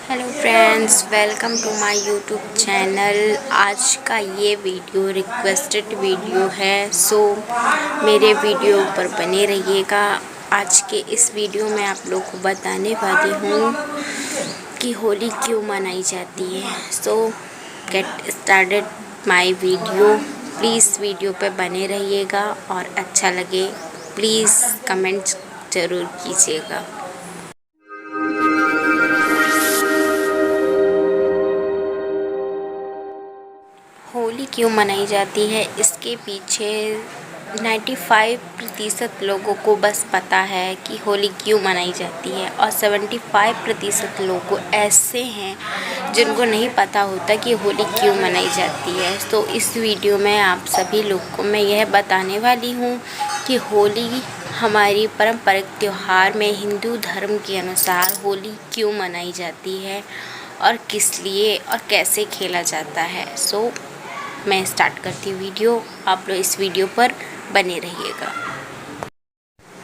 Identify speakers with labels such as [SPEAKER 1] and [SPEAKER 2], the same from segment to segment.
[SPEAKER 1] Hello friends, welcome to my YouTube channel. आज का ये वीडियो रिक्वेस्टेड वीडियो है, सो मेरे वीडियो पर बने रहिएगा। आज के इस वीडियो में आप लोग को बताने वाली हूँ कि होली क्यों मनाई जाती है। सो get started my video. Please video पे बने रहिएगा और अच्छा लगे प्लीज़ कमेंट ज़रूर कीजिएगा। होली क्यों मनाई जाती है, इसके पीछे 95% लोगों को बस पता है कि होली क्यों मनाई जाती है और 75% लोग ऐसे हैं जिनको नहीं पता होता कि होली क्यों मनाई जाती है। तो इस वीडियो में आप सभी लोग को मैं यह बताने वाली हूँ कि होली हमारी पारंपरिक त्यौहार में हिंदू धर्म के अनुसार होली क्यों मनाई जाती है और किस लिए और कैसे खेला जाता है। सो मैं स्टार्ट करती हूँ वीडियो। आप लोग इस वीडियो पर बने रहिएगा।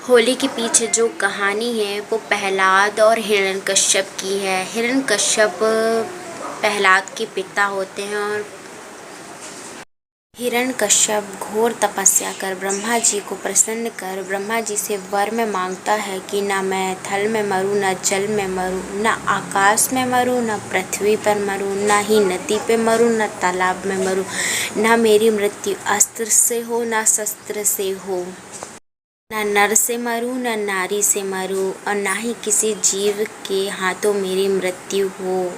[SPEAKER 1] होली के पीछे जो कहानी है वो प्रहलाद और हिरण्यकश्यप की है। हिरण्यकश्यप प्रहलाद के पिता होते हैं और हिरण्यकश्यप घोर तपस्या कर ब्रह्मा जी को प्रसन्न कर ब्रह्मा जी से वर में मांगता है कि ना मैं थल में मरूं, ना जल में मरूं, ना आकाश में मरूं, ना पृथ्वी पर मरूं, ना ही नदी पे मरूं, ना तालाब में मरूं, ना मेरी मृत्यु अस्त्र से हो, ना शस्त्र से हो, ना नर से मरूं, ना नारी से मरूं और ना ही किसी जीव के हाथों मेरी मृत्यु हो।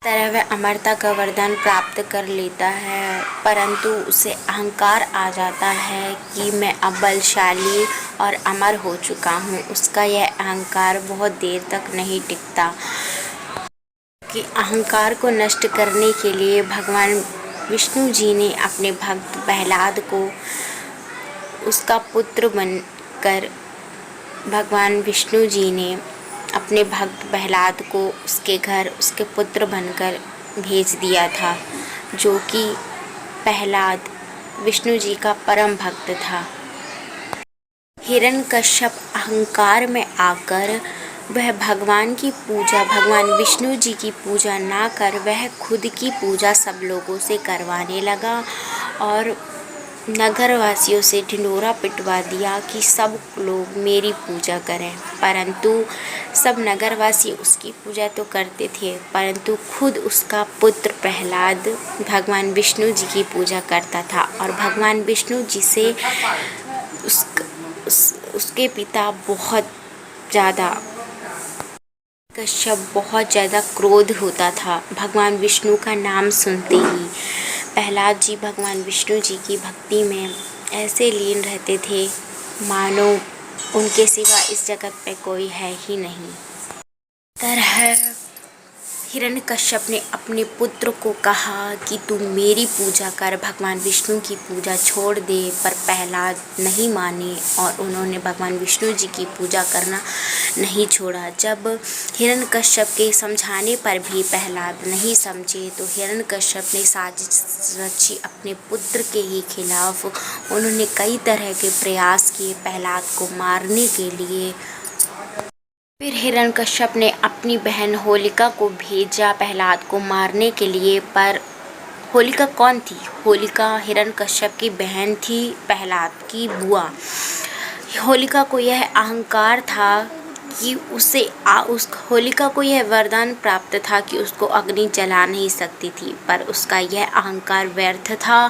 [SPEAKER 1] तरह वह अमरता का वरदान प्राप्त कर लेता है, परंतु उसे अहंकार आ जाता है कि मैं अब बलशाली और अमर हो चुका हूँ। उसका यह अहंकार बहुत देर तक नहीं टिकता कि अहंकार को नष्ट करने के लिए भगवान विष्णु जी ने अपने भक्त प्रहलाद को उसका पुत्र बनकर भगवान विष्णु जी ने अपने भक्त प्रहलाद को उसके घर उसके पुत्र बनकर भेज दिया था, जो कि प्रहलाद विष्णु जी का परम भक्त था। हिरण्यकश्यप अहंकार में आकर वह भगवान की पूजा, भगवान विष्णु जी की पूजा ना कर वह खुद की पूजा सब लोगों से करवाने लगा और नगरवासियों से ढिंढोरा पिटवा दिया कि सब लोग मेरी पूजा करें। परंतु सब नगरवासी उसकी पूजा तो करते थे, परंतु खुद उसका पुत्र प्रहलाद भगवान विष्णु जी की पूजा करता था और भगवान विष्णु जी से उसके पिता कश्यप बहुत ज़्यादा क्रोध होता था। भगवान विष्णु का नाम सुनते ही प्रहलाद जी भगवान विष्णु जी की भक्ति में ऐसे लीन रहते थे मानो उनके सिवा इस जगत पे कोई है ही नहीं। तरह हिरण्यकश्यप ने अपने पुत्र को कहा कि तू मेरी पूजा कर, भगवान विष्णु की पूजा छोड़ दे, पर प्रहलाद नहीं माने और उन्होंने भगवान विष्णु जी की पूजा करना नहीं छोड़ा। जब हिरण्यकश्यप के समझाने पर भी प्रहलाद नहीं समझे तो हिरण्यकश्यप ने साजिश रची अपने पुत्र के ही खिलाफ। उन्होंने कई तरह के प्रयास किए प्रहलाद को मारने के लिए। फिर हिरण्यकश्यप ने अपनी बहन होलिका को भेजा प्रहलाद को मारने के लिए, पर होलिका कौन थी? होलिका हिरण्यकश्यप की बहन थी, प्रहलाद की बुआ। होलिका को यह अहंकार था कि उस होलिका को यह वरदान प्राप्त था कि उसको अग्नि जला नहीं सकती थी, पर उसका यह अहंकार व्यर्थ था।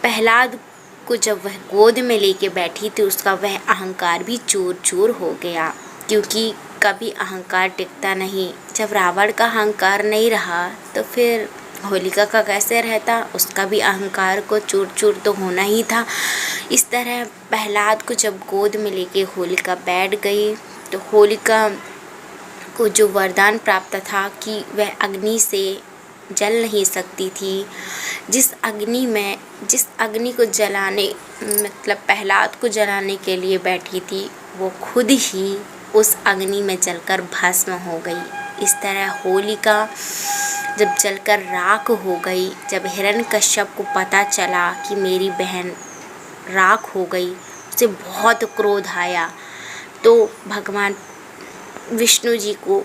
[SPEAKER 1] प्रहलाद को जब वह गोद में लेके बैठी थी उसका वह अहंकार भी चूर चूर हो गया, क्योंकि कभी अहंकार टिकता नहीं। जब रावण का अहंकार नहीं रहा तो फिर होलिका का कैसे रहता? उसका भी अहंकार को चूर चूर तो होना ही था। इस तरह प्रहलाद को जब गोद में लेके होलिका बैठ गई तो होलिका को जो वरदान प्राप्त था कि वह अग्नि से जल नहीं सकती थी, जिस अग्नि को जलाने मतलब प्रहलाद को जलाने के लिए बैठी थी वो खुद ही उस अग्नि में जलकर भस्म हो गई। इस तरह होलिका जब जलकर राख हो गई, जब हिरण्यकश्यप को पता चला कि मेरी बहन राख हो गई, उसे बहुत क्रोध आया। तो भगवान विष्णु जी को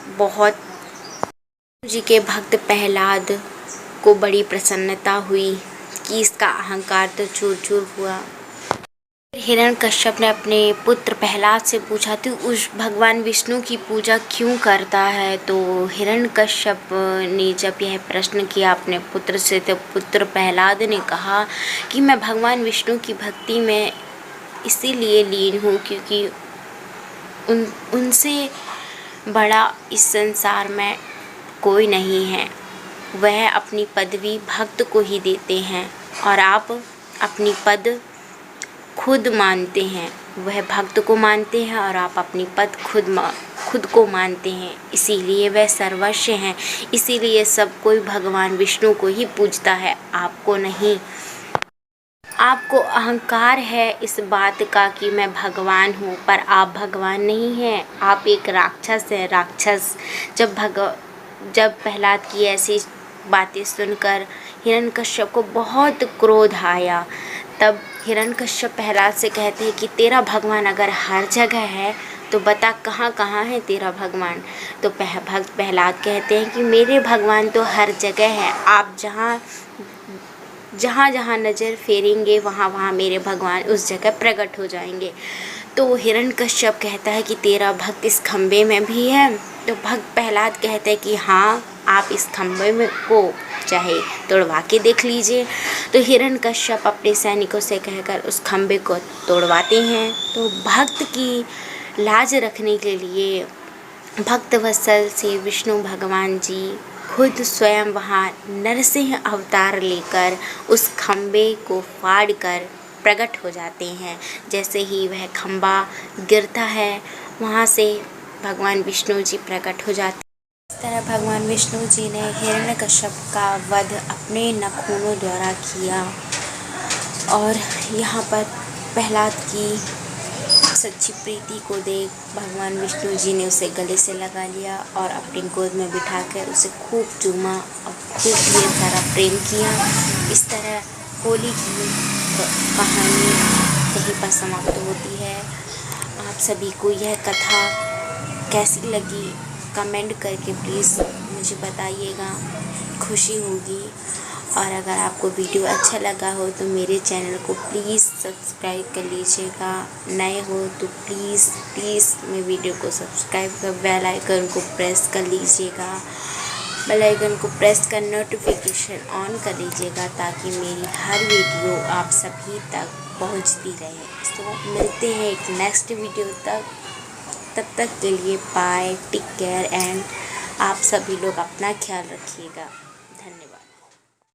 [SPEAKER 1] बहुत जी के भक्त प्रहलाद को बड़ी प्रसन्नता हुई कि इसका अहंकार तो चूर चूर हुआ। हिरण्यकश्यप ने अपने पुत्र प्रहलाद से पूछा तू उस भगवान विष्णु की पूजा क्यों करता है। तो हिरण्यकश्यप ने जब यह प्रश्न किया अपने पुत्र से, तो पुत्र प्रहलाद ने कहा कि मैं भगवान विष्णु की भक्ति में इसीलिए लीन हूँ क्योंकि उनसे बड़ा इस संसार में कोई नहीं है। वह अपनी पदवी भक्त को ही देते हैं और आप अपनी पद खुद मानते हैं। वह भक्त को मानते हैं और आप अपनी पद खुद को मानते हैं, इसीलिए वह सर्वस्व हैं। इसीलिए सब कोई भगवान विष्णु को ही पूजता है, आपको नहीं। आपको अहंकार है इस बात का कि मैं भगवान हूँ, पर आप भगवान नहीं हैं, आप एक राक्षस हैं। राक्षस जब प्रहलाद की ऐसी बातें सुनकर हिरण्यकश्यप को बहुत क्रोध आया। तब हिरण्यकश्यप प्रहलाद से कहते हैं कि तेरा भगवान अगर हर जगह है तो बता कहाँ कहाँ है तेरा भगवान। तो भक्त प्रहलाद कहते हैं कि मेरे भगवान तो हर जगह है, आप जहाँ जहाँ नज़र फेरेंगे वहाँ वहाँ मेरे भगवान उस जगह प्रकट हो जाएंगे। तो हिरण्यकश्यप कहता है कि तेरा भक्त इस खम्भे में भी है। तो भक्त प्रहलाद कहते हैं कि हाँ, आप इस खम्भे में को चाहे तोड़वा के देख लीजिए। तो हिरण्यकश्यप अपने सैनिकों से कहकर उस खम्भे को तोड़वाते हैं। तो भक्त की लाज रखने के लिए भक्तवत्सल से विष्णु भगवान जी खुद स्वयं वहाँ नरसिंह अवतार लेकर उस खम्भे को फाड़ कर प्रकट हो जाते हैं। जैसे ही वह खम्भा गिरता है वहाँ से भगवान विष्णु जी प्रकट हो जाते हैं। इस तरह भगवान विष्णु जी ने हिरण्यकश्यप का वध अपने नाखूनों द्वारा किया और यहाँ पर प्रहलाद की सच्ची प्रीति को देख भगवान विष्णु जी ने उसे गले से लगा लिया और अपनी गोद में बिठाकर उसे खूब चूमा और खूब ढेर सारा प्रेम किया। इस तरह होली की कहानी यहीं पर समाप्त होती है। आप सभी को यह कथा कैसी लगी कमेंट करके प्लीज़ मुझे बताइएगा, खुशी होगी। और अगर आपको वीडियो अच्छा लगा हो तो मेरे चैनल को प्लीज़ सब्सक्राइब कर लीजिएगा। नए हो तो प्लीज़ मेरे वीडियो को सब्सक्राइब कर बेल आइकन को प्रेस कर लीजिएगा। बेल आइकन को प्रेस कर नोटिफिकेशन ऑन कर लीजिएगा ताकि मेरी हर वीडियो आप सभी तक पहुंचती रहे। तो मिलते हैं एक नेक्स्ट वीडियो तब तक के लिए बाय, टेक केयर एंड आप सभी लोग अपना ख्याल रखिएगा। धन्यवाद।